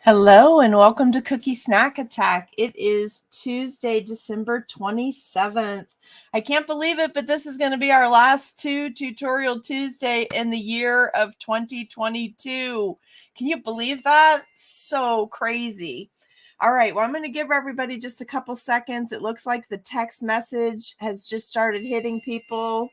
Hello and welcome to Cookie Snack Attack. It is Tuesday, December 27th. I can't believe it, but this is going to be our last Tutorial Tuesday in the year of 2022. Can you believe that? So crazy. All right, well, I'm going to give everybody just a couple seconds. It looks like the text message has just started hitting people.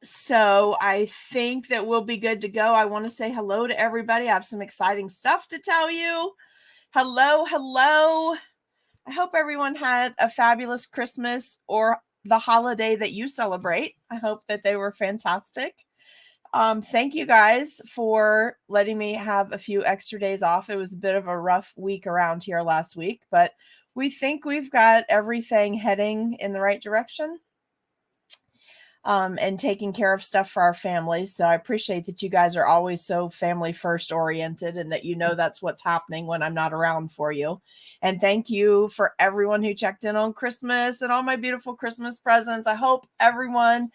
So I think that we'll be good to go. I want to say hello to everybody. I have some exciting stuff to tell you. Hello. I hope everyone had a fabulous Christmas or the holiday that you celebrate. I hope that they were fantastic. Thank you guys for letting me have a few extra days off. It was a bit of a rough week around here last week, but we think we've got everything heading in the right direction. And taking care of stuff for our families. So I appreciate that you guys are always so family first oriented and that you know that's what's happening when I'm not around for you. And thank you for everyone who checked in on Christmas and all my beautiful Christmas presents. I hope everyone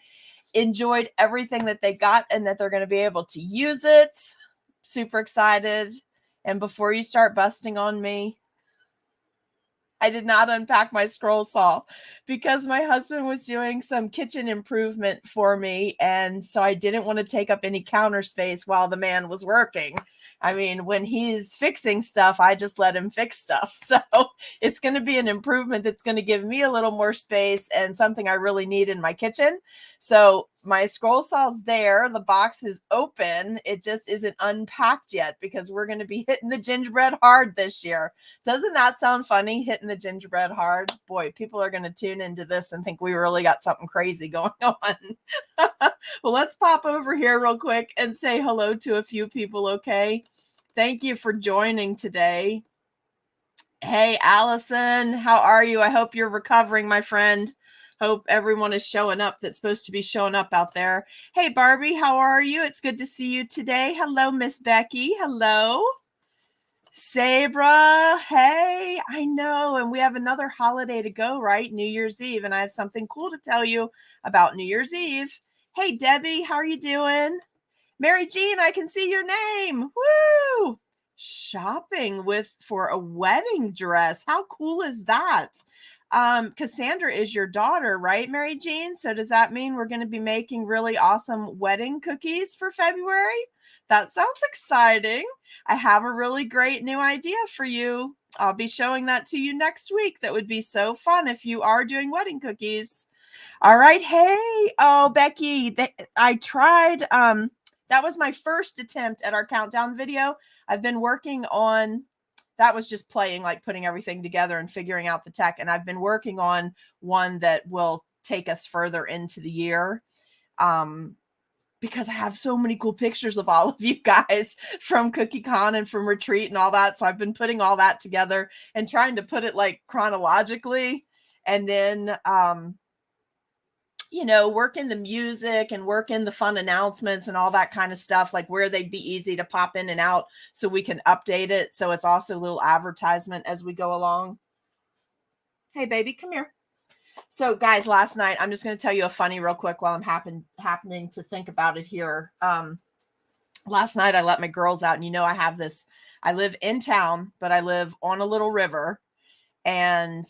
enjoyed everything that they got and that they're going to be able to use it. Super excited. And before you start busting on me, I did not unpack my scroll saw because my husband was doing some kitchen improvement for me. And so I didn't want to take up any counter space while the man was working. I mean, when he's fixing stuff, I just let him fix stuff. So it's going to be an improvement that's going to give me a little more space and something I really need in my kitchen. So my scroll saw's there. The box is open. It just isn't unpacked yet because we're going to be hitting the gingerbread hard this year. Doesn't that sound funny? Hitting the gingerbread hard? Boy, people are going to tune into this and think we really got something crazy going on. Well, let's pop over here real quick and say hello to a few people, okay? Thank you for joining today. Hey, Allison, how are you? I hope you're recovering, my friend. Hope everyone is showing up that's supposed to be showing up out there. Hey, Barbie, how are you? It's good to see you today. Hello, Miss Becky. Hello. Sabra, hey, I know, and we have another holiday to go, right? New Year's Eve, and I have something cool to tell you about New Year's Eve. Hey, Debbie, how are you doing? Mary Jean, I can see your name. Woo! Shopping for a wedding dress. How cool is that? Cassandra is your daughter, right, Mary Jean? So does that mean we're going to be making really awesome wedding cookies for February? That sounds exciting. I have a really great new idea for you. I'll be showing that to you next week. That would be so fun if you are doing wedding cookies. All right. Hey, oh, Becky, I tried. That was my first attempt at our countdown video. I've been working on, that was just playing, like putting everything together and figuring out the tech. And I've been working on one that will take us further into the year. Because I have so many cool pictures of all of you guys from CookieCon and from Retreat and all that. So I've been putting all that together and trying to put it like chronologically. And then, work in the music and work in the fun announcements and all that kind of stuff, like where they'd be easy to pop in and out so we can update it. So it's also a little advertisement as we go along. Hey, baby, come here. So guys, last night, I'm just going to tell you a funny real quick while I'm happening to think about it here. Last night I let my girls out and I have this, I live in town, but I live on a little river and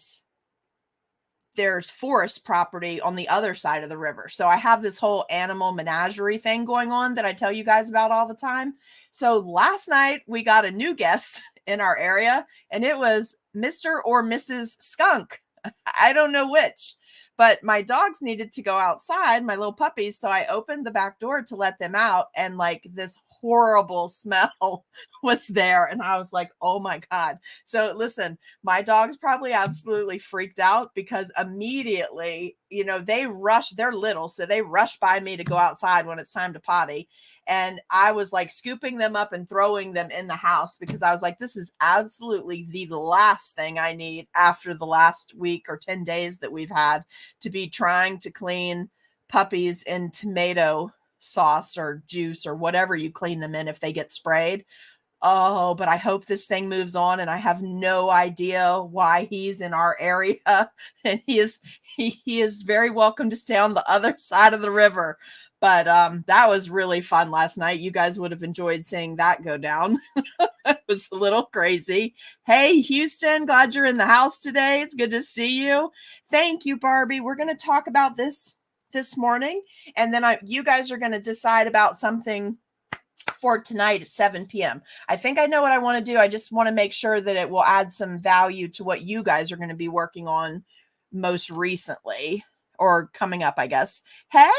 there's forest property on the other side of the river. So I have this whole animal menagerie thing going on that I tell you guys about all the time. So last night we got a new guest in our area and it was Mr. or Mrs. Skunk. I don't know which, but my dogs needed to go outside, my little puppies. So I opened the back door to let them out. And like this horrible smell was there. And I was like, oh my God. So listen, my dogs probably absolutely freaked out because immediately, they rush, they're little. So they rush by me to go outside when it's time to potty. And I was like scooping them up and throwing them in the house because I was like, this is absolutely the last thing I need after the last week or 10 days that we've had to be trying to clean puppies in tomato sauce or juice or whatever you clean them in if they get sprayed. Oh, but I hope this thing moves on, and I have no idea why he's in our area. And he is very welcome to stay on the other side of the river. But that was really fun last night. You guys would have enjoyed seeing that go down. It was a little crazy. Hey, Houston, glad you're in the house today. It's good to see you. Thank you, Barbie. We're going to talk about this morning, and then you guys are going to decide about something for tonight at 7 p.m. I think I know what I want to do. I just want to make sure that it will add some value to what you guys are going to be working on most recently, or coming up, I guess. Hey,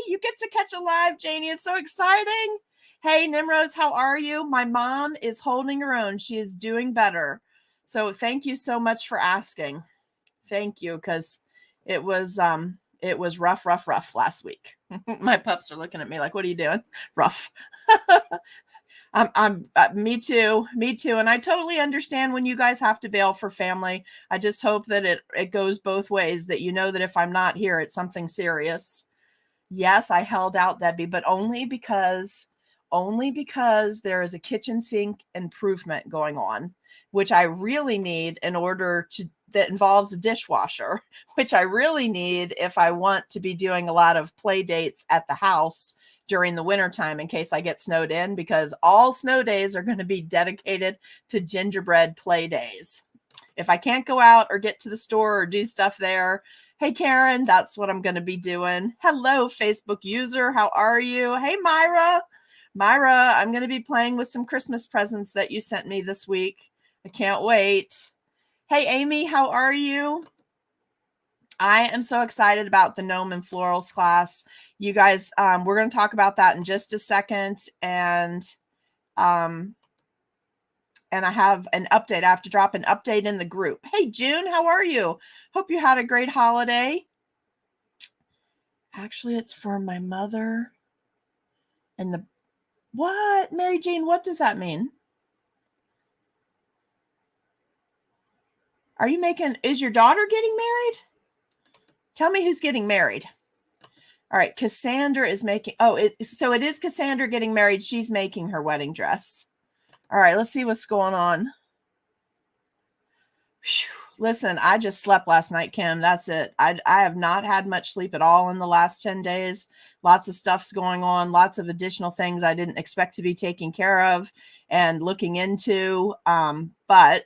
you get to catch a live, Janie. It's so exciting. Hey, Nimrose, how are you? My mom is holding her own. She is doing better. So thank you so much for asking. Thank you, because it was rough last week. My pups are looking at me like, what are you doing? Rough. Me too. And I totally understand when you guys have to bail for family. I just hope that it goes both ways, that you know that if I'm not here, it's something serious. Yes, I held out, Debbie, but only because there is a kitchen sink improvement going on, which I really need that involves a dishwasher, which I really need if I want to be doing a lot of play dates at the house during the wintertime in case I get snowed in, because all snow days are going to be dedicated to gingerbread play days. If I can't go out or get to the store or do stuff there, hey, Karen, that's what I'm going to be doing. Hello, Facebook user. How are you? Hey, Myra, I'm going to be playing with some Christmas presents that you sent me this week. I can't wait. Hey, Amy, how are you? I am so excited about the Gnome and Florals class. You guys, we're going to talk about that in just a second. And I have an update. I have to drop an update in the group. Hey, June, how are you? Hope you had a great holiday. Actually, it's for my mother. And what? Mary Jane, what does that mean? Is your daughter getting married? Tell me who's getting married. All right, Cassandra is making, so it is Cassandra getting married. She's making her wedding dress. All right, let's see what's going on. Whew. Listen, I just slept last night, Kim. That's it. I have not had much sleep at all in the last 10 days. Lots of stuff's going on, lots of additional things I didn't expect to be taken care of and looking into. But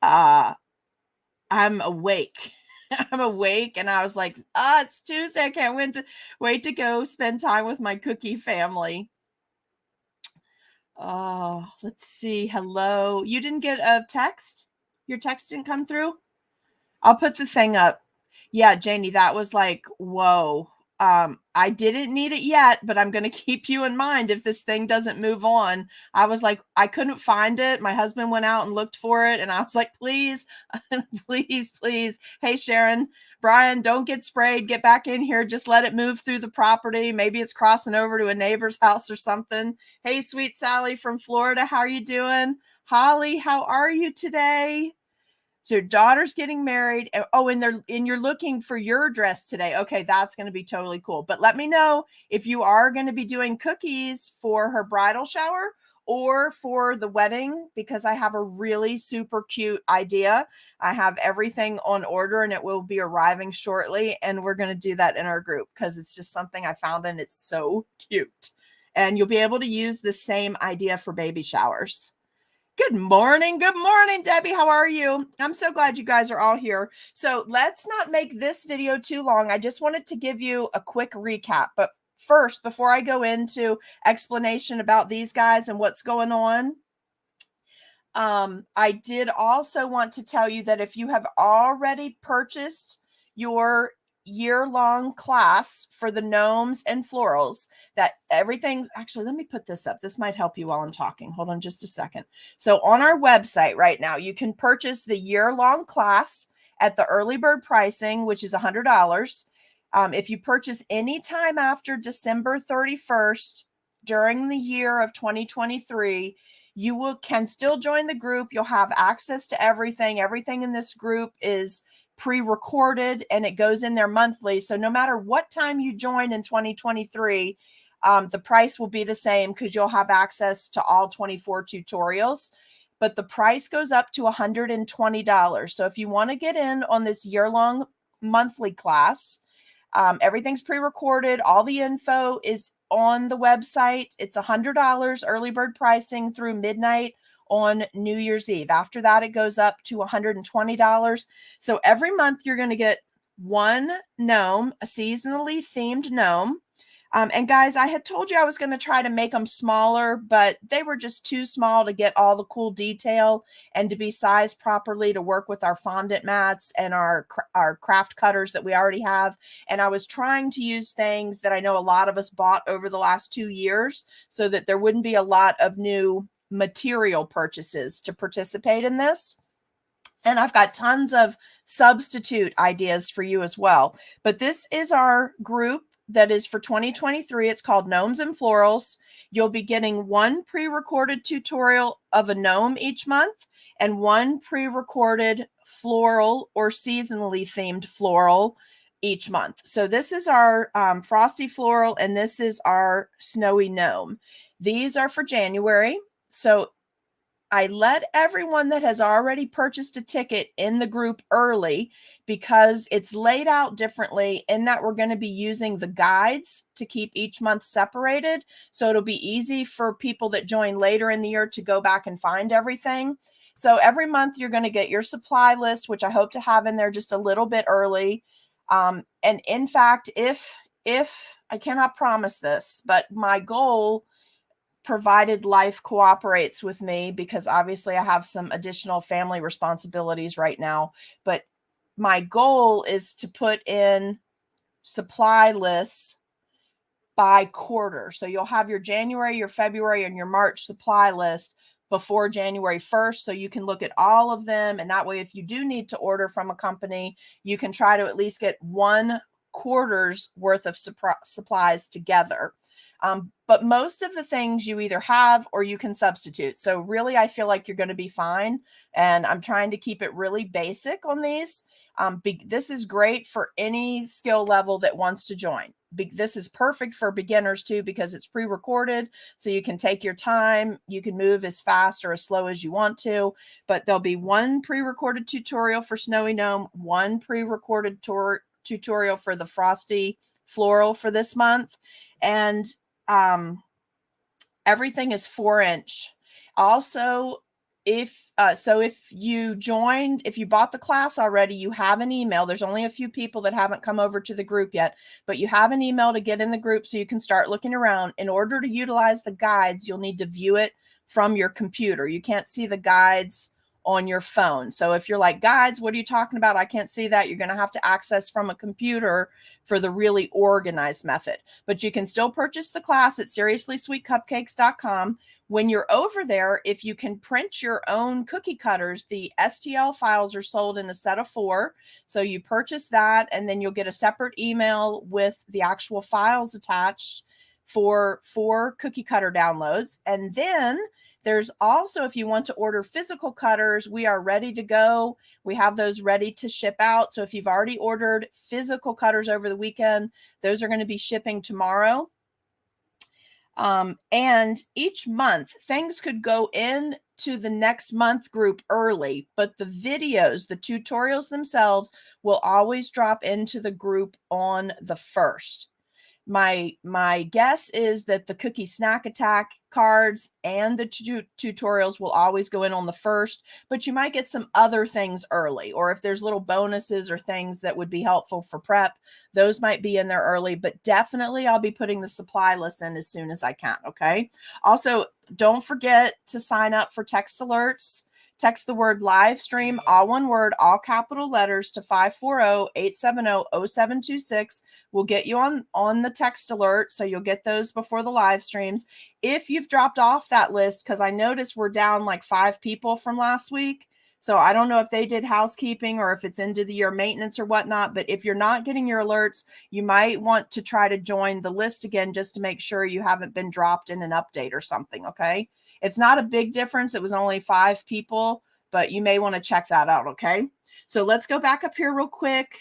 I'm awake. I'm awake, and I was like, it's Tuesday. I can't wait to go spend time with my cookie family. Oh, let's see. Hello. You didn't get a text? Your text didn't come through? I'll put the thing up. Yeah, Janie, that was like, whoa. I didn't need it yet, but I'm going to keep you in mind if this thing doesn't move on. I was like, I couldn't find it. My husband went out and looked for it, and I was like, please, please. Hey, Sharon, Brian, don't get sprayed. Get back in here. Just let it move through the property. Maybe it's crossing over to a neighbor's house or something. Hey, sweet Sally from Florida, how are you doing? Holly, how are you today? So your daughter's getting married. Oh, and you're looking for your dress today. Okay, that's going to be totally cool. But let me know if you are going to be doing cookies for her bridal shower or for the wedding, because I have a really super cute idea. I have everything on order and it will be arriving shortly. And we're going to do that in our group because it's just something I found and it's so cute. And you'll be able to use the same idea for baby showers. Good morning, Debbie. How are you? I'm so glad you guys are all here. So let's not make this video too long. I just wanted to give you a quick recap. But first, before I go into explanation about these guys and what's going on, I did also want to tell you that if you have already purchased your year-long class for the gnomes and florals, that everything's actually, let me put this up. This might help you while I'm talking. Hold on just a second. So on our website right now, you can purchase the year-long class at the early bird pricing, which is $100. If you purchase any time after December 31st during the year of 2023, you can still join the group. You'll have access to everything. Everything in this group is pre-recorded and it goes in there monthly. So no matter what time you join in 2023, the price will be the same because you'll have access to all 24 tutorials. But the price goes up to $120. So if you want to get in on this year-long monthly class, Everything's pre-recorded. All the info is on the website. It's $100 early bird pricing through midnight on New Year's Eve. After that, it goes up to $120. So every month you're going to get one gnome, a seasonally themed gnome. And guys, I had told you I was going to try to make them smaller, but they were just too small to get all the cool detail and to be sized properly to work with our fondant mats and our craft cutters that we already have. And I was trying to use things that I know a lot of us bought over the last 2 years so that there wouldn't be a lot of new material purchases to participate in this. And I've got tons of substitute ideas for you as well. But this is our group that is for 2023. It's called Gnomes and Florals. You'll be getting one pre-recorded tutorial of a gnome each month and one pre-recorded floral or seasonally themed floral each month. So this is our frosty floral and this is our snowy gnome. These are for January. So I let everyone that has already purchased a ticket in the group early because it's laid out differently in that we're going to be using the guides to keep each month separated. So it'll be easy for people that join later in the year to go back and find everything. So every month you're going to get your supply list, which I hope to have in there just a little bit early. And in fact, if I cannot promise this, but my goal, provided life cooperates with me, because obviously I have some additional family responsibilities right now, but my goal is to put in supply lists by quarter. So you'll have your January, your February, and your March supply list before January 1st. So you can look at all of them. And that way, if you do need to order from a company, you can try to at least get one quarter's worth of supplies together. But most of the things you either have or you can substitute. So really, I feel like you're going to be fine. And I'm trying to keep it really basic on these. This is great for any skill level that wants to join. This is perfect for beginners too, because it's pre-recorded. So you can take your time. You can move as fast or as slow as you want to. But there'll be one pre-recorded tutorial for Snowy Gnome, one pre-recorded tutorial for the Frosty Floral for this month. And everything is 4-inch. Also, if you joined, if you bought the class already, you have an email. There's only a few people that haven't come over to the group yet, but you have an email to get in the group so you can start looking around. In order to utilize the guides, you'll need to view it from your computer. You can't see the guides on your phone. So if you're like, guides, what are you talking about? I can't see that. You're going to have to access from a computer for the really organized method. But you can still purchase the class at seriouslysweetcupcakes.com. When you're over there, if you can print your own cookie cutters, the STL files are sold in a set of 4. So you purchase that, and then you'll get a separate email with the actual files attached for 4 cookie cutter downloads. And then there's also, if you want to order physical cutters, we are ready to go. We have those ready to ship out. So if you've already ordered physical cutters over the weekend, those are going to be shipping tomorrow. And each month, things could go into the next month group early, but the videos, the tutorials themselves will always drop into the group on the 1st. My guess is that the Cookie Snack Attack cards and the tutorials will always go in on the 1st, but you might get some other things early, or if there's little bonuses or things that would be helpful for prep, those might be in there early, but definitely I'll be putting the supply list in as soon as I can, okay? Also, don't forget to sign up for text alerts. Text the word live stream, all one word, all capital letters, to 540-870-0726. We'll get you on the text alert, so you'll get those before the live streams. If you've dropped off that list, because I noticed we're down like 5 people from last week, so I don't know if they did housekeeping or if it's into the year maintenance or whatnot, but if you're not getting your alerts, you might want to try to join the list again just to make sure you haven't been dropped in an update or something, okay? It's not a big difference. It was only 5 people, but you may want to check that out, okay? So let's go back up here real quick.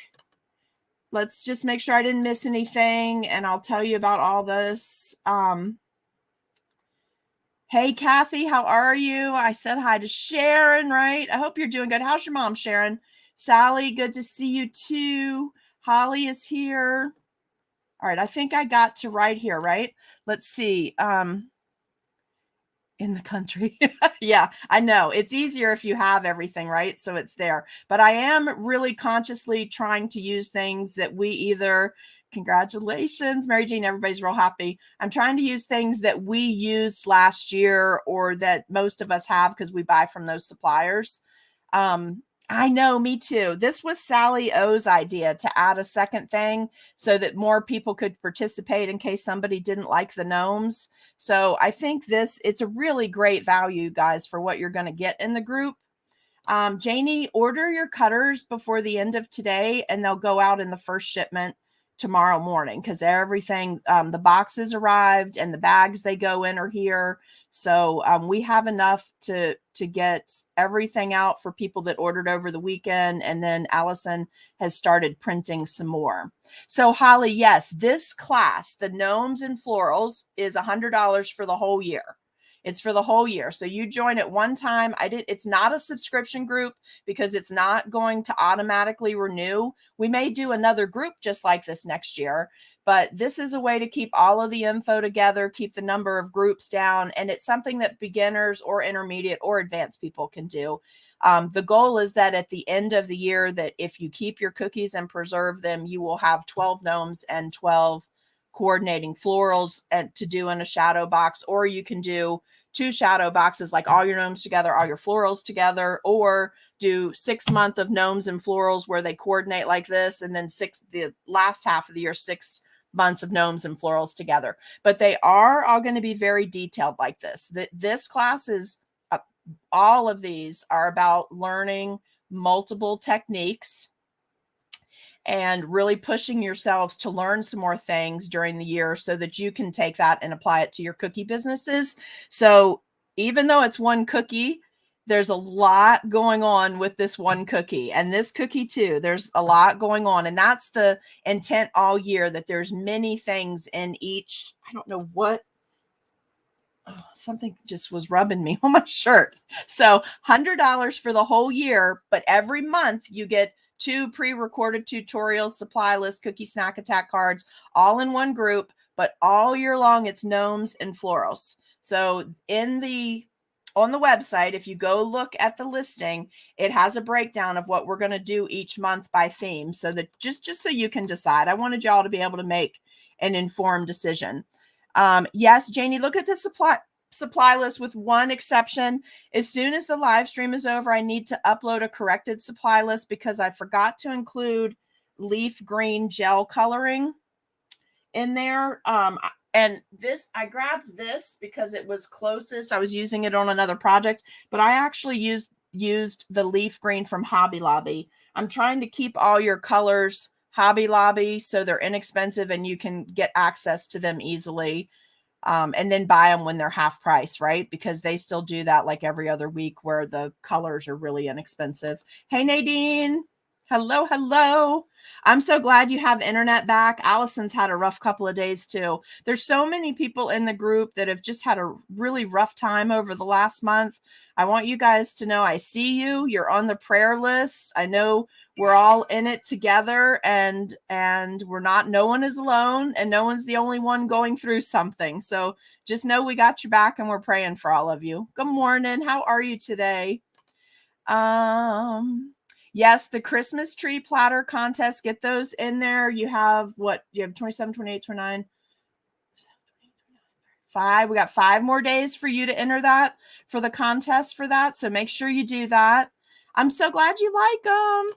Let's just make sure I didn't miss anything, and I'll tell you about all this. Hey, Kathy, how are you? I said hi to Sharon, right? I hope you're doing good. How's your mom, Sharon? Sally, good to see you too. Holly is here. All right, I think I got to right here, right? Let's see. In the country. Yeah, I know. It's easier if you have everything, right? So it's there. But I am really consciously trying to use things that we either, congratulations, Mary Jane, everybody's real happy. I'm trying to use things that we used last year or that most of us have because we buy from those suppliers. I know, me too. This was Sally O's idea to add a second thing so that more people could participate in case somebody didn't like the gnomes. So I think it's a really great value, guys, for what you're going to get in the group. Janie, order your cutters before the end of today, and they'll go out in the first shipment tomorrow morning because everything, the boxes arrived and the bags they go in are here. So we have enough to get everything out for people that ordered over the weekend. And then Allison has started printing some more. So Holly, yes, this class, the gnomes and florals, is $100 for the whole year. It's for the whole year. So you join at one time. It's not a subscription group because it's not going to automatically renew. We may do another group just like this next year, but this is a way to keep all of the info together, keep the number of groups down. And it's something that beginners or intermediate or advanced people can do. The goal is that at the end of the year, that if you keep your cookies and preserve them, you will have 12 gnomes and 12 coordinating florals to do in a shadow box, or you can do 2 shadow boxes, like all your gnomes together, all your florals together, or do 6 months of gnomes and florals where they coordinate like this, and then the last half of the year, 6 months of gnomes and florals together. But they are all going to be very detailed like this. This class is all of these are about learning multiple techniques and really pushing yourselves to learn some more things during the year so that you can take that and apply it to your cookie businesses. So even though it's one cookie, there's a lot going on with this one cookie, and this cookie too. There's a lot going on, and that's the intent all year, that there's many things in each. I don't know what. Oh, something just was rubbing me on my shirt. So $100 for the whole year, but every month you get 2 pre-recorded tutorials, supply list, cookie snack attack cards, all in one group, but all year long it's gnomes and florals. So on the website, if you go look at the listing, it has a breakdown of what we're going to do each month by theme, so that just so you can decide. I wanted y'all to be able to make an informed decision. Yes, Janie, look at the supply list with one exception. As soon as the live stream is over, I need to upload a corrected supply list because I forgot to include leaf green gel coloring in there. And I grabbed this because it was closest. I was using it on another project, but I actually used the leaf green from Hobby Lobby. I'm trying to keep all your colors Hobby Lobby so they're inexpensive and you can get access to them easily. And then buy them when they're half price, right? Because they still do that like every other week where the colors are really inexpensive. Hey, Nadine. Hello, hello. I'm so glad you have internet back. Allison's had a rough couple of days too. There's so many people in the group that have just had a really rough time over the last month. I want you guys to know I see you. You're on the prayer list. I know we're all in it together, and no one is alone, and no one's the only one going through something. So just know we got your back and we're praying for all of you. Good morning. How are you today? Yes, the Christmas tree platter contest, get those in there. You have 27, 28, 29, 5. We got 5 more days for you to enter that for the contest for that. So make sure you do that. I'm so glad you like them.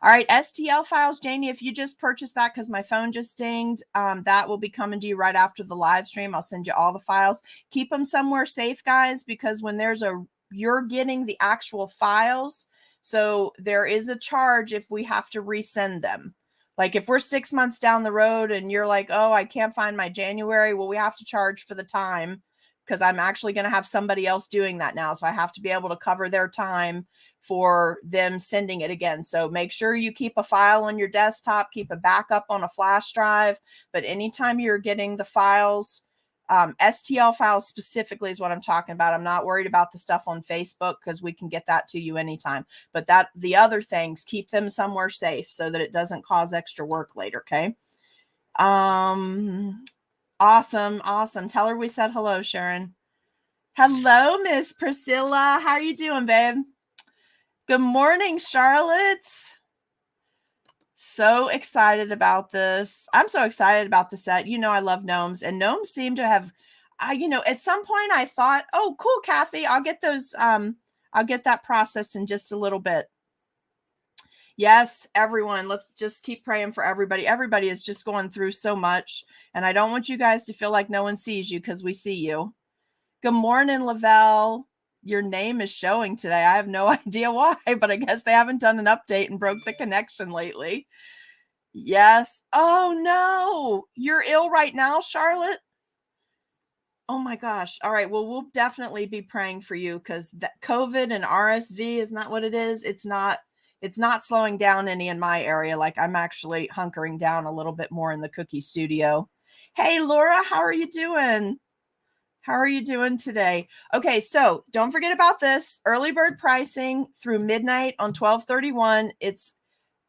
All right, STL files, Janie, if you just purchased that because my phone just dinged, that will be coming to you right after the live stream. I'll send you all the files. Keep them somewhere safe, guys, because when you're getting the actual files, so there is a charge if we have to resend them. Like if we're 6 months down the road and you're like, oh, I can't find my January, well, we have to charge for the time because I'm actually going to have somebody else doing that now. So I have to be able to cover their time for them sending it again. So make sure you keep a file on your desktop, keep a backup on a flash drive. But anytime you're getting the files, STL files specifically is what I'm talking about. I'm not worried about the stuff on Facebook because we can get that to you anytime. But the other things, keep them somewhere safe so that it doesn't cause extra work later. Okay. Awesome. Tell her we said hello, Sharon. Hello, Miss Priscilla. How are you doing, babe? Good morning, Charlotte. So excited about this. I'm so excited about the set. I love gnomes, and gnomes seem to have, at some point I thought, oh, cool, Kathy, I'll get those. I'll get that processed in just a little bit. Yes, everyone, let's just keep praying for everybody. Everybody is just going through so much, and I don't want you guys to feel like no one sees you because we see you. Good morning, Lavelle. Your name is showing today. I have no idea why, but I guess they haven't done an update and broke the connection lately. Yes. Oh, no. You're ill right now, Charlotte? Oh, my gosh. All right. Well, we'll definitely be praying for you because that COVID and RSV, isn't that what it is? It's not slowing down any in my area. Like, I'm actually hunkering down a little bit more in the cookie studio. Hey, Laura, how are you doing? How are you doing today? Okay, so don't forget about this. Early bird pricing through midnight on 12/31. It's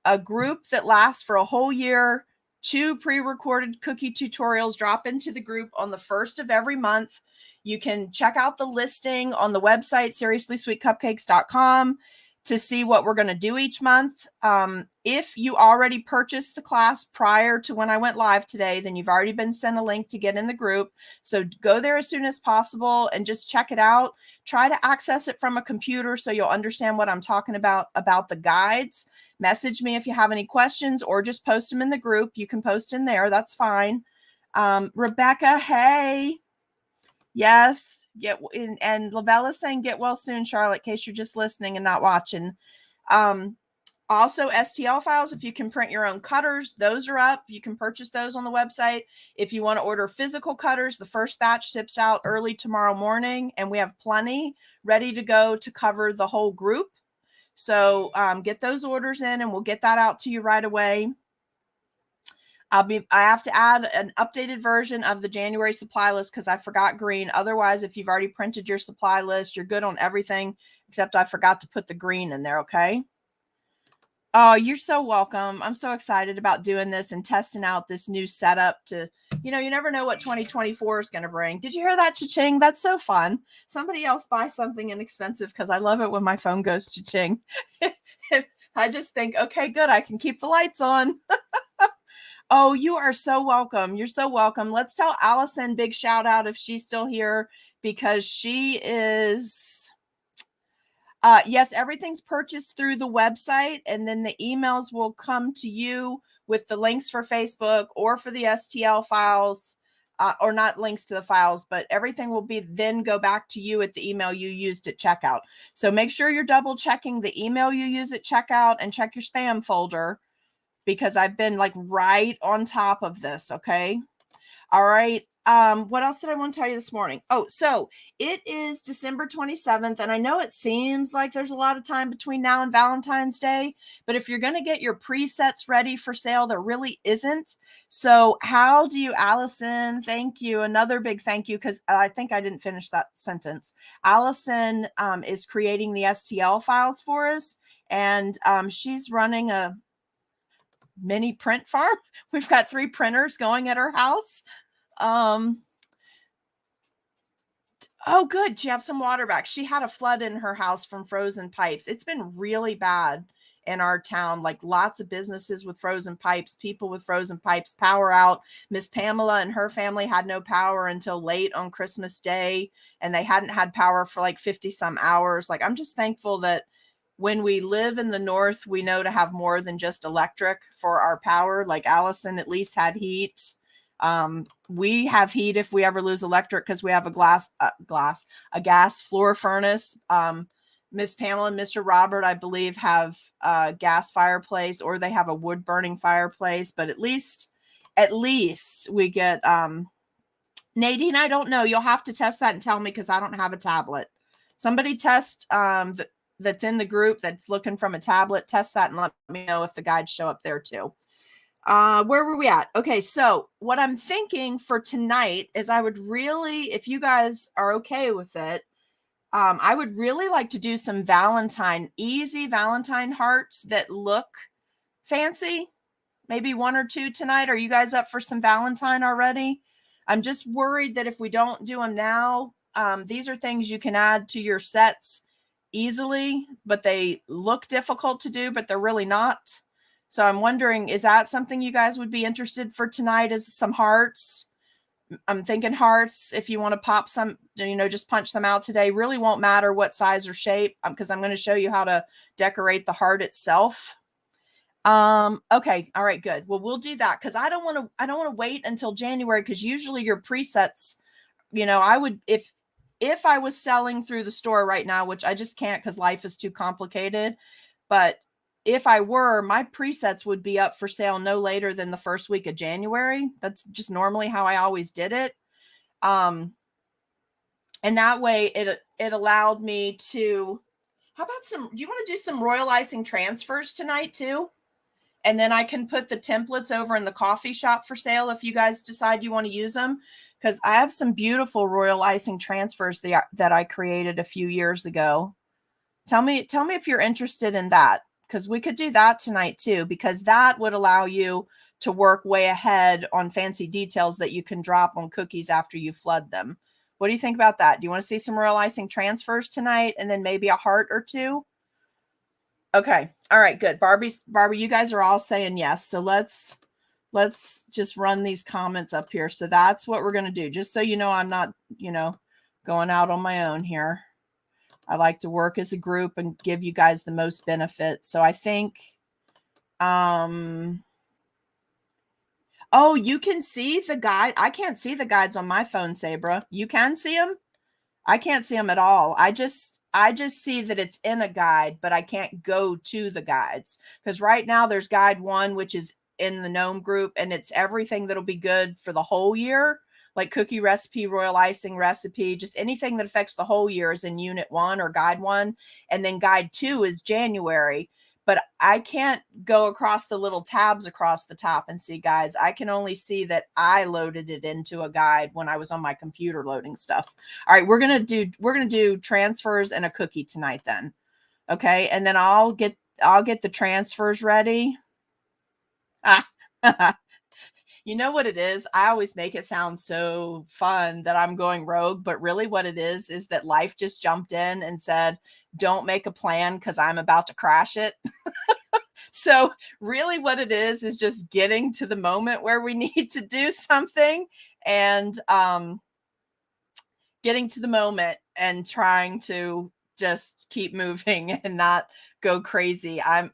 a group that lasts for a whole year. 2 pre-recorded cookie tutorials drop into the group on the 1st of every month. You can check out the listing on the website, seriouslysweetcupcakes.com, to see what we're going to do each month. If you already purchased the class prior to when I went live today, then you've already been sent a link to get in the group. So go there as soon as possible and just check it out. Try to access it from a computer so you'll understand what I'm talking about the guides. Message me if you have any questions or just post them in the group. You can post in there. That's fine. Rebecca, hey. Yes. And Lavelle is saying get well soon, Charlotte, in case you're just listening and not watching. Also, STL files, if you can print your own cutters, those are up. You can purchase those on the website. If you want to order physical cutters, the first batch ships out early tomorrow morning, and we have plenty ready to go to cover the whole group. So get those orders in, and we'll get that out to you right away. I have to add an updated version of the January supply list because I forgot green. Otherwise, if you've already printed your supply list, you're good on everything, except I forgot to put the green in there, okay? Oh, you're so welcome. I'm so excited about doing this and testing out this new setup to, you never know what 2024 is going to bring. Did you hear that, cha-ching? That's so fun. Somebody else buy something inexpensive because I love it when my phone goes cha-ching. I just think, okay, good. I can keep the lights on. Oh, you are so welcome. You're so welcome. Let's tell Allison big shout out if she's still here because she is. Yes, everything's purchased through the website, and then the emails will come to you with the links for Facebook or for the STL files, or not links to the files, but everything will be then go back to you at the email you used at checkout. So make sure you're double checking the email you use at checkout and check your spam folder, because I've been like right on top of this. Okay. All right. What else did I want to tell you this morning? Oh, so it is December 27th, and I know it seems like there's a lot of time between now and Valentine's Day, but if you're going to get your presets ready for sale, there really isn't. So how do you, Allison? Thank you. Another big thank you, because I think I didn't finish that sentence. Allison is creating the STL files for us, and she's running a mini print farm. We've got 3 printers going at her house. Oh, good. She have some water back. She had a flood in her house from frozen pipes. It's been really bad in our town, like lots of businesses with frozen pipes, people with frozen pipes, power out. Miss Pamela and her family had no power until late on Christmas Day, and they hadn't had power for like 50 some hours. Like, I'm just thankful that when we live in the North, we know to have more than just electric for our power. Like Allison at least had heat. We have heat if we ever lose electric because we have a gas floor furnace. Miss Pamela and Mr. Robert, I believe, have a gas fireplace, or they have a wood burning fireplace, but at least we get, Nadine, I don't know. You'll have to test that and tell me, because I don't have a tablet. Somebody test, that's in the group that's looking from a tablet, test that and let me know if the guides show up there too. Where were we at? Okay, so what I'm thinking for tonight is I would really, if you guys are okay with it, I would really like to do some easy Valentine hearts that look fancy. Maybe one or two tonight. Are you guys up for some Valentine already? I'm just worried that if we don't do them now, these are things you can add to your sets easily, but they look difficult to do, but they're really not. So I'm wondering, is that something you guys would be interested for tonight? Is some hearts? I'm thinking hearts. If you want to pop some, just punch them out today. Really won't matter what size or shape, because I'm going to show you how to decorate the heart itself. Okay. All right, good. Well, we'll do that because I don't want to wait until January, because usually your presets, I would, if I was selling through the store right now, which I just can't because life is too complicated, but if I were, my presets would be up for sale no later than the first week of January. That's just normally how I always did it. And that way it allowed me to, how about do you want to do some royal icing transfers tonight too? And then I can put the templates over in the coffee shop for sale if you guys decide you want to use them. Because I have some beautiful royal icing transfers that I created a few years ago. Tell me if you're interested in that, because we could do that tonight too, because that would allow you to work way ahead on fancy details that you can drop on cookies after you flood them. What do you think about that? Do you want to see some royal icing transfers tonight and then maybe a heart or two? Okay. All right, good. Barbie, you guys are all saying yes. So let's just run these comments up here. So that's what we're going to do. Just so you know, I'm not, going out on my own here. I like to work as a group and give you guys the most benefit. So I think, oh, you can see the guide. I can't see the guides on my phone, Sabra. You can see them? I can't see them at all. I just see that it's in a guide, but I can't go to the guides, because right now there's guide 1, which is in the gnome group, and it's everything that'll be good for the whole year, like cookie recipe, royal icing recipe, just anything that affects the whole year is in unit 1 or guide 1. And then guide 2 is January, but I can't go across the little tabs across the top and see guides. I can only see that I loaded it into a guide when I was on my computer loading stuff. All right, we're going to do transfers and a cookie tonight then. Okay? And then I'll get the transfers ready. You know what it is? I always make it sound so fun that I'm going rogue, but really what it is that life just jumped in and said, don't make a plan because I'm about to crash it. So really what it is just getting to the moment where we need to do something, and getting to the moment and trying to just keep moving and not go crazy. I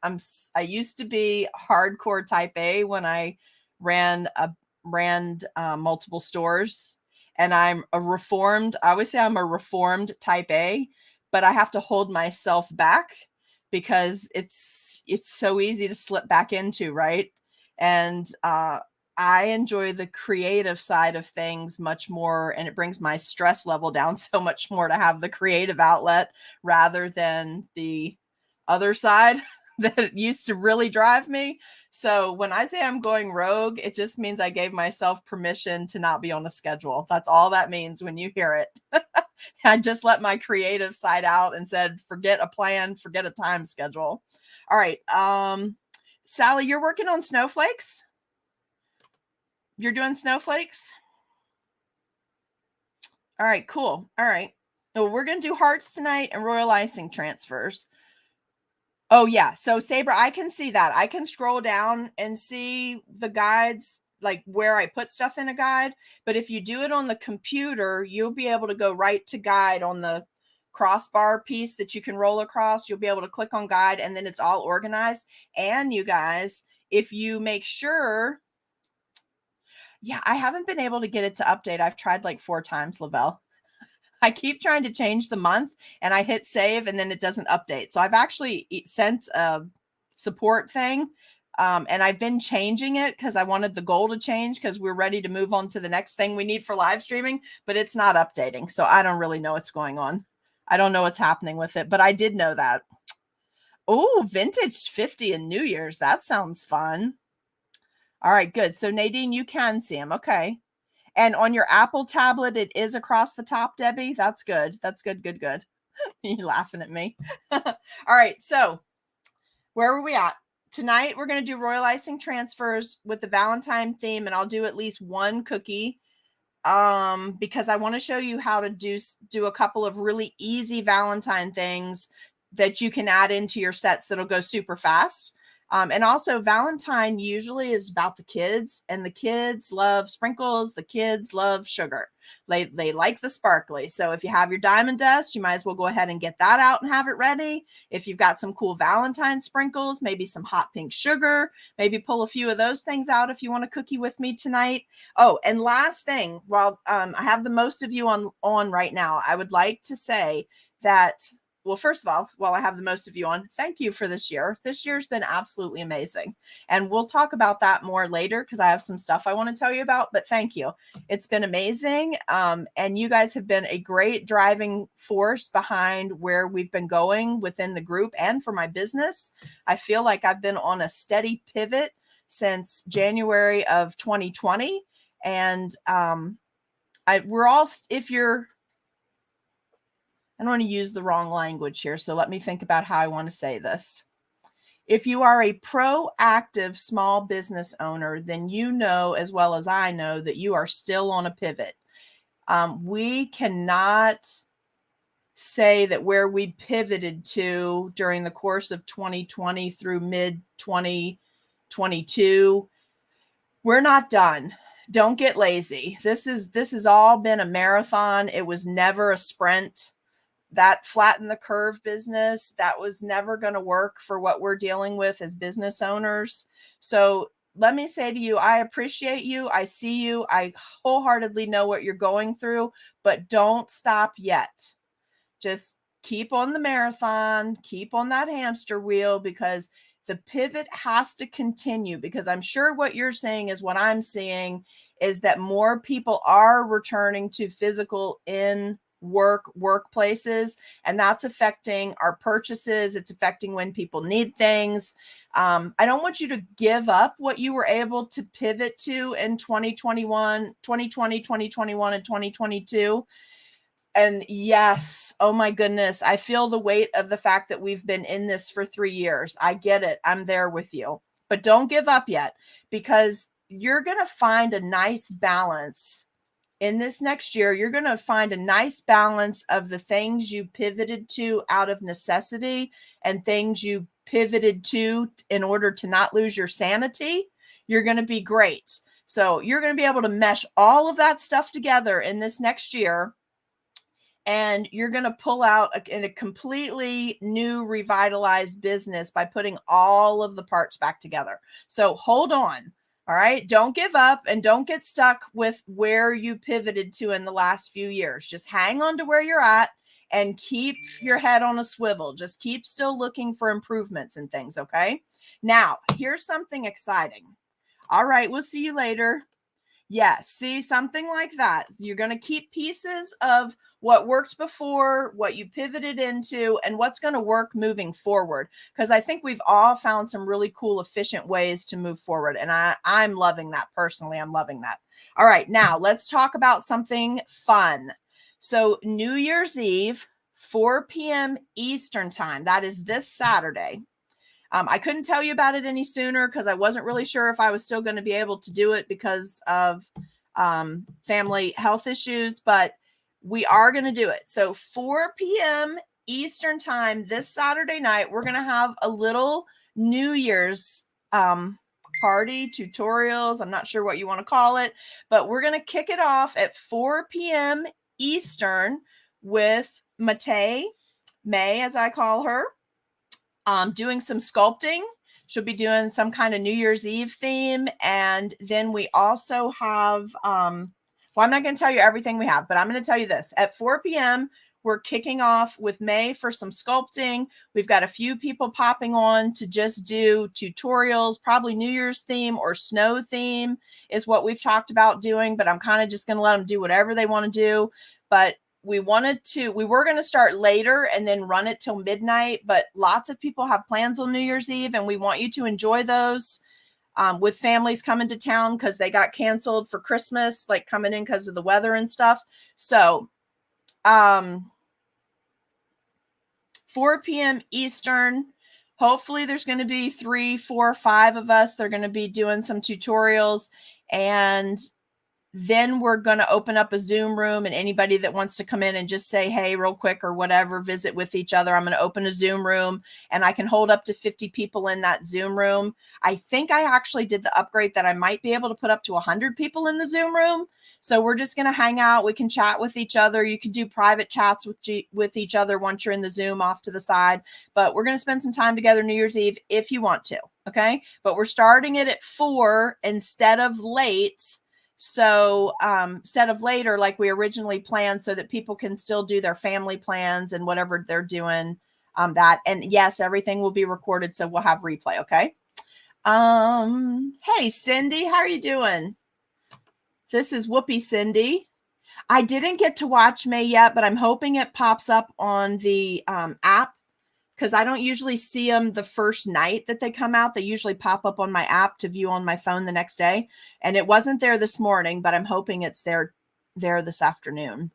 used to be hardcore type A when I ran multiple stores, and I always say I'm a reformed type A, but I have to hold myself back because it's so easy to slip back into, right? And I enjoy the creative side of things much more, and it brings my stress level down so much more to have the creative outlet rather than the other side that used to really drive me. So when I say I'm going rogue, it just means I gave myself permission to not be on a schedule. That's all that means when you hear it. I just let my creative side out and said, forget a plan, forget a time schedule. All right. Sally, you're working on snowflakes? You're doing snowflakes? All right, cool. All right. So we're going to do hearts tonight and royal icing transfers. Oh, yeah. So, Sabra, I can see that. I can scroll down and see the guides, like where I put stuff in a guide. But if you do it on the computer, you'll be able to go right to guide on the crossbar piece that you can roll across. You'll be able to click on guide, and then it's all organized. And you guys, if you make sure, yeah, I haven't been able to get it to update. I've tried like 4 times, Lavelle. I keep trying to change the month and I hit save and then it doesn't update. So I've actually sent a support thing, and I've been changing it because I wanted the goal to change because we're ready to move on to the next thing we need for live streaming, but it's not updating. So I don't really know what's going on. I don't know what's happening with it, but I did know that. Oh, vintage 50 and New Year's. That sounds fun. All right, good. So Nadine, you can see them. Okay. And on your Apple tablet, it is across the top, Debbie. That's good. That's good, good, good. You're laughing at me. All right. So where were we at? Tonight, we're going to do royal icing transfers with the Valentine theme, and I'll do at least one cookie because I want to show you how to do a couple of really easy Valentine things that you can add into your sets that'll go super fast. And also Valentine usually is about the kids, and the kids love sprinkles. The kids love sugar. They like the sparkly. So if you have your diamond dust, you might as well go ahead and get that out and have it ready. If you've got some cool Valentine sprinkles, maybe some hot pink sugar, maybe pull a few of those things out if you want a cookie with me tonight. Oh, and last thing, while I have the most of you on right now, I would like to say that, well, first of all, while I have the most of you on, thank you for this year. This year's been absolutely amazing. And we'll talk about that more later because I have some stuff I want to tell you about, but thank you. It's been amazing. And you guys have been a great driving force behind where we've been going within the group and for my business. I feel like I've been on a steady pivot since January of 2020. And we're all, if you're, I don't want to use the wrong language here, so let me think about how I want to say this. If you are a proactive small business owner, then you know as well as I know that you are still on a pivot. We cannot say that where we pivoted to during the course of 2020 through mid 2022, we're not done. Don't get lazy. This has all been a marathon. It was never a sprint. That flatten the curve business, that was never going to work for what we're dealing with as business owners. So let me say to you, I appreciate you. I see you. I wholeheartedly know what you're going through, but don't stop yet. Just keep on the marathon, keep on that hamster wheel, because the pivot has to continue, because I'm sure what you're saying is what I'm seeing is that more people are returning to physical workplaces, and that's affecting our purchases. It's affecting when people need things. I don't want you to give up what you were able to pivot to in 2020, 2021, and 2022. And yes, oh my goodness, I feel the weight of the fact that we've been in this for 3 years. I get it. I'm there with you. But don't give up yet, because you're going to find a nice balance in this next year. You're going to find a nice balance of the things you pivoted to out of necessity and things you pivoted to in order to not lose your sanity. You're going to be great. So you're going to be able to mesh all of that stuff together in this next year. And you're going to pull out a completely new, revitalized business by putting all of the parts back together. So hold on. All right. Don't give up and don't get stuck with where you pivoted to in the last few years. Just hang on to where you're at and keep your head on a swivel. Just keep still looking for improvements and things. Okay. Now, here's something exciting. All right. We'll see you later. Yes. See, something like that. You're going to keep pieces of what worked before, what you pivoted into, and what's going to work moving forward. Because I think we've all found some really cool, efficient ways to move forward. And I'm loving that personally. I'm loving that. All right. Now let's talk about something fun. So New Year's Eve, 4 p.m. Eastern time. That is this Saturday. I couldn't tell you about it any sooner because I wasn't really sure if I was still going to be able to do it because of family health issues, but we are going to do it. So 4 p.m. Eastern time this Saturday night, we're going to have a little New Year's party, tutorials. I'm not sure what you want to call it, but we're going to kick it off at 4 p.m. Eastern with May, as I call her. Doing some sculpting. She'll be doing some kind of New Year's Eve theme. And then we also have, well, I'm not going to tell you everything we have, but I'm going to tell you this. At 4 p.m., we're kicking off with May for some sculpting. We've got a few people popping on to just do tutorials, probably New Year's theme or snow theme is what we've talked about doing, but I'm kind of just going to let them do whatever they want to do. But we were going to start later and then run it till midnight, but lots of people have plans on New Year's Eve and we want you to enjoy those. with families coming to town because they got canceled for Christmas, like coming in because of the weather and stuff. So 4 p.m. Eastern. Hopefully there's going to be 3, 4, 5 of us. They're going to be doing some tutorials, and then we're going to open up a Zoom room, and anybody that wants to come in and just say, hey, real quick or whatever, visit with each other. I'm going to open a Zoom room, and I can hold up to 50 people in that Zoom room. I think I actually did the upgrade that I might be able to put up to 100 people in the Zoom room. So we're just going to hang out. We can chat with each other. You can do private chats with each other once you're in the Zoom off to the side. But we're going to spend some time together New Year's Eve if you want to. Okay. But we're starting it at 4 instead of late. So instead of later, like we originally planned, so that people can still do their family plans and whatever they're doing, that. And yes, everything will be recorded. So we'll have replay. Okay. Hey, Cindy, how are you doing? This is Whoopi Cindy. I didn't get to watch May yet, but I'm hoping it pops up on the app, because I don't usually see them the first night that they come out. They usually pop up on my app to view on my phone the next day. And it wasn't there this morning, but I'm hoping it's there this afternoon.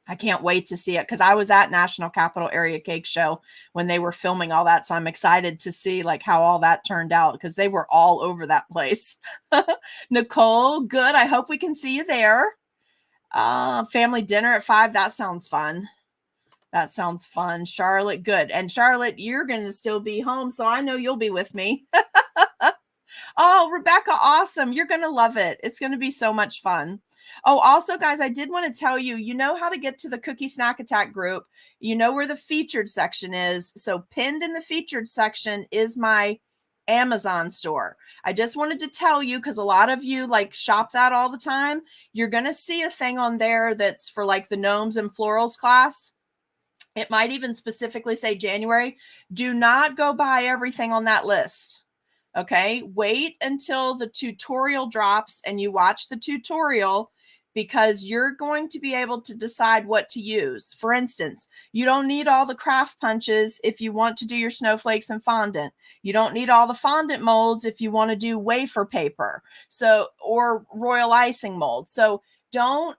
I can't wait to see it, because I was at National Capital Area Cake Show when they were filming all that. So I'm excited to see like how all that turned out, because they were all over that place. Nicole, good. I hope we can see you there. Family dinner at 5. That sounds fun. That sounds fun. Charlotte, good. And Charlotte, you're going to still be home, so I know you'll be with me. Oh, Rebecca, awesome. You're going to love it. It's going to be so much fun. Oh, also, guys, I did want to tell you, you know how to get to the Cookie Snack Attack group. You know where the featured section is. So pinned in the featured section is my Amazon store. I just wanted to tell you, because a lot of you like shop that all the time. You're going to see a thing on there that's for like the gnomes and florals class. It might even specifically say January. Do not go buy everything on that list. Okay. Wait until the tutorial drops and you watch the tutorial, because you're going to be able to decide what to use. For instance, you don't need all the craft punches if you want to do your snowflakes and fondant. You don't need all the fondant molds if you want to do wafer paper. So, or royal icing molds. So don't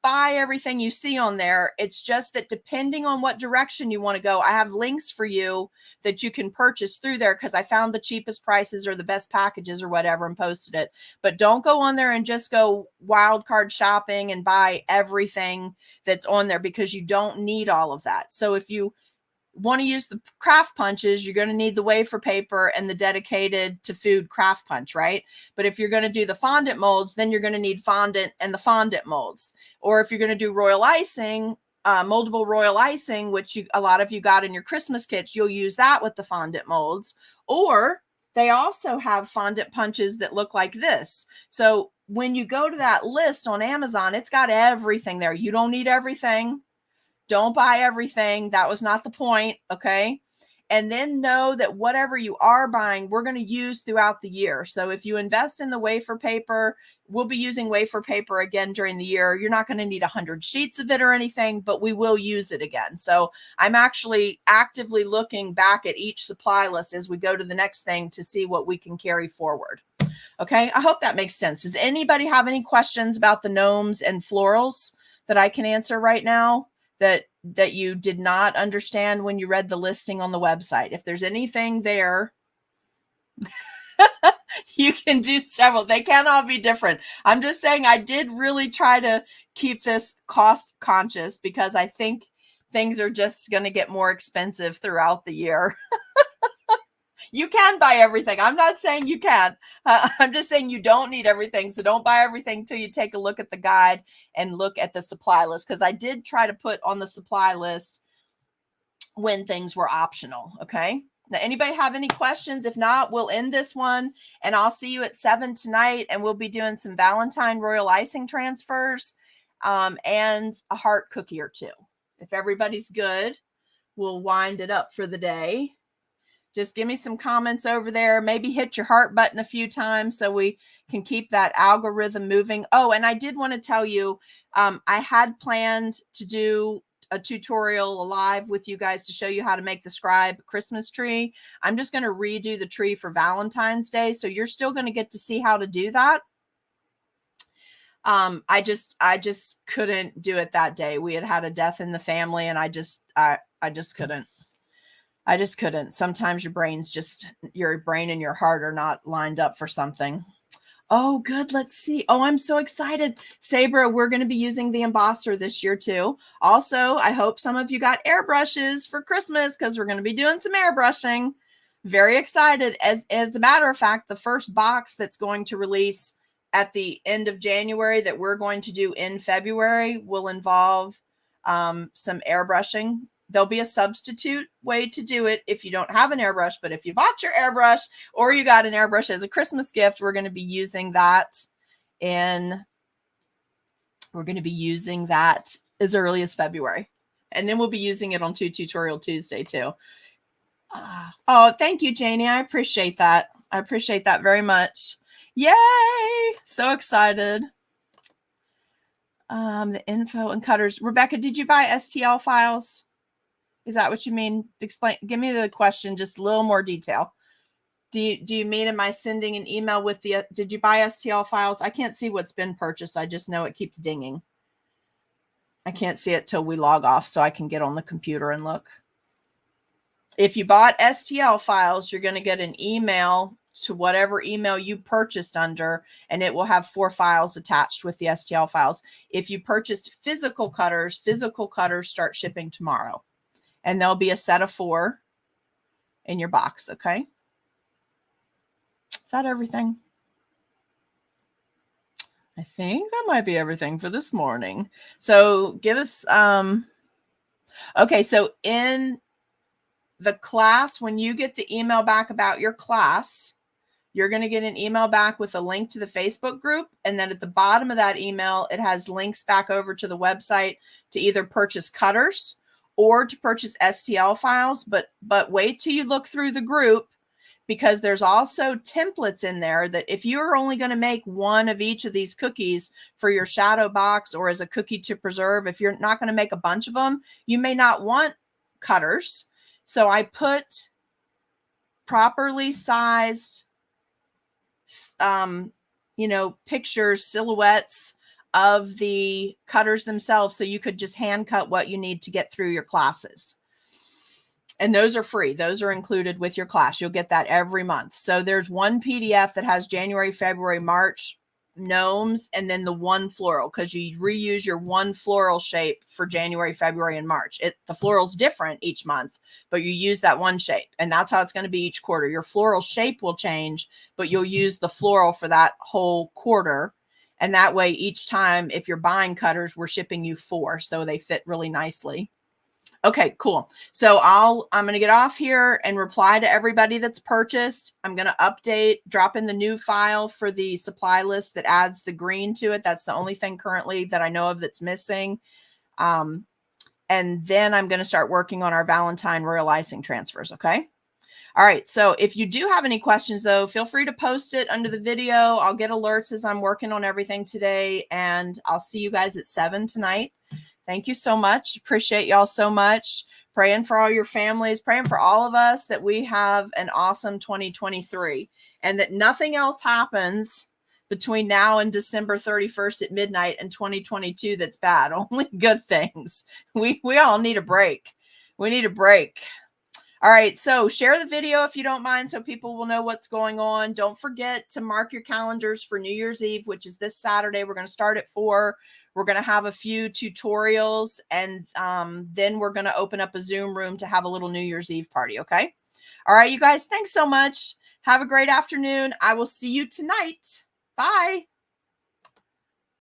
buy everything you see on there. It's just that depending on what direction you want to go, I have links for you that you can purchase through there, because I found the cheapest prices or the best packages or whatever and posted it. But don't go on there and just go wild card shopping and buy everything that's on there, because you don't need all of that. So if you want to use the craft punches, you're going to need the wafer paper and the dedicated to food craft punch, right? But if you're going to do the fondant molds, then you're going to need fondant and the fondant molds. Or if you're going to do royal icing, moldable royal icing, which a lot of you got in your Christmas kits, you'll use that with the fondant molds. Or they also have fondant punches that look like this. So when you go to that list on Amazon, it's got everything there. You don't need everything. Don't buy everything. That was not the point. Okay. And then know that whatever you are buying, we're going to use throughout the year. So if you invest in the wafer paper, we'll be using wafer paper again during the year. You're not going to need 100 sheets of it or anything, but we will use it again. So I'm actually actively looking back at each supply list as we go to the next thing to see what we can carry forward. Okay. I hope that makes sense. Does anybody have any questions about the gnomes and florals that I can answer right now that you did not understand when you read the listing on the website? If there's anything there, you can do several. They can't all be different. I'm just saying I did really try to keep this cost conscious, because I think things are just going to get more expensive throughout the year. You can buy everything. I'm not saying you can't. I'm just saying you don't need everything. So don't buy everything till you take a look at the guide and look at the supply list, because I did try to put on the supply list when things were optional. Okay. Now, anybody have any questions? If not, we'll end this one, and I'll see you at 7 tonight, and we'll be doing some Valentine royal icing transfers and a heart cookie or two. If everybody's good, we'll wind it up for the day. Just give me some comments over there. Maybe hit your heart button a few times so we can keep that algorithm moving. Oh, and I did want to tell you, I had planned to do a tutorial live with you guys to show you how to make the scribe Christmas tree. I'm just going to redo the tree for Valentine's Day. So you're still going to get to see how to do that. I just couldn't do it that day. We had a death in the family, and I just couldn't. I just couldn't. Sometimes your brain and your heart are not lined up for something. Oh, good. Let's see. Oh, I'm so excited. Sabra, we're going to be using the embosser this year too. Also, I hope some of you got airbrushes for Christmas, because we're going to be doing some airbrushing. Very excited. As a matter of fact, the first box that's going to release at the end of January that we're going to do in February will involve some airbrushing. There'll be a substitute way to do it if you don't have an airbrush, but if you bought your airbrush or you got an airbrush as a Christmas gift, we're going to be using that as early as February. And then we'll be using it on Tutorial Tuesday too. Oh, thank you, Janie. I appreciate that. I appreciate that very much. Yay! So excited. The info and cutters. Rebecca, did you buy STL files? Is that what you mean? Explain. Give me the question, just a little more detail. Do you mean, am I sending an email with did you buy STL files? I can't see what's been purchased. I just know it keeps dinging. I can't see it till we log off so I can get on the computer and look. If you bought STL files, you're going to get an email to whatever email you purchased under, and it will have 4 files attached with the STL files. If you purchased physical cutters start shipping tomorrow. And there'll be a set of 4 in your box, okay? Is that everything? I think that might be everything for this morning. So give us, okay, so in the class, when you get the email back about your class, you're going to get an email back with a link to the Facebook group. And then at the bottom of that email, it has links back over to the website to either purchase cutters or to purchase STL files, but wait till you look through the group, because there's also templates in there that if you're only going to make one of each of these cookies for your shadow box or as a cookie to preserve, if you're not going to make a bunch of them, you may not want cutters. So I put properly sized, pictures, silhouettes of the cutters themselves, so you could just hand cut what you need to get through your classes. And those are free. Those are included with your class. You'll get that every month. So there's one PDF that has January, February, March gnomes, and then the one floral, because you reuse your one floral shape for January, February, and March. The floral's different each month, but you use that one shape. And that's how it's going to be each quarter. Your floral shape will change, but you'll use the floral for that whole quarter. And that way, each time, if you're buying cutters, we're shipping you 4. So they fit really nicely. Okay, cool. So I'm going to get off here and reply to everybody that's purchased. I'm going to drop in the new file for the supply list that adds the green to it. That's the only thing currently that I know of that's missing. And then I'm going to start working on our Valentine royal icing transfers. Okay. All right. So if you do have any questions, though, feel free to post it under the video. I'll get alerts as I'm working on everything today, and I'll see you guys at 7 tonight. Thank you so much. Appreciate y'all so much. Praying for all your families, praying for all of us that we have an awesome 2023 and that nothing else happens between now and December 31st at midnight in 2022 that's bad. Only good things. We all need a break. We need a break. All right, so share the video if you don't mind so people will know what's going on. Don't forget to mark your calendars for New Year's Eve, which is this Saturday. We're going to start at 4. We're going to have a few tutorials, and then we're going to open up a Zoom room to have a little New Year's Eve party, okay? All right, you guys, thanks so much. Have a great afternoon. I will see you tonight. Bye.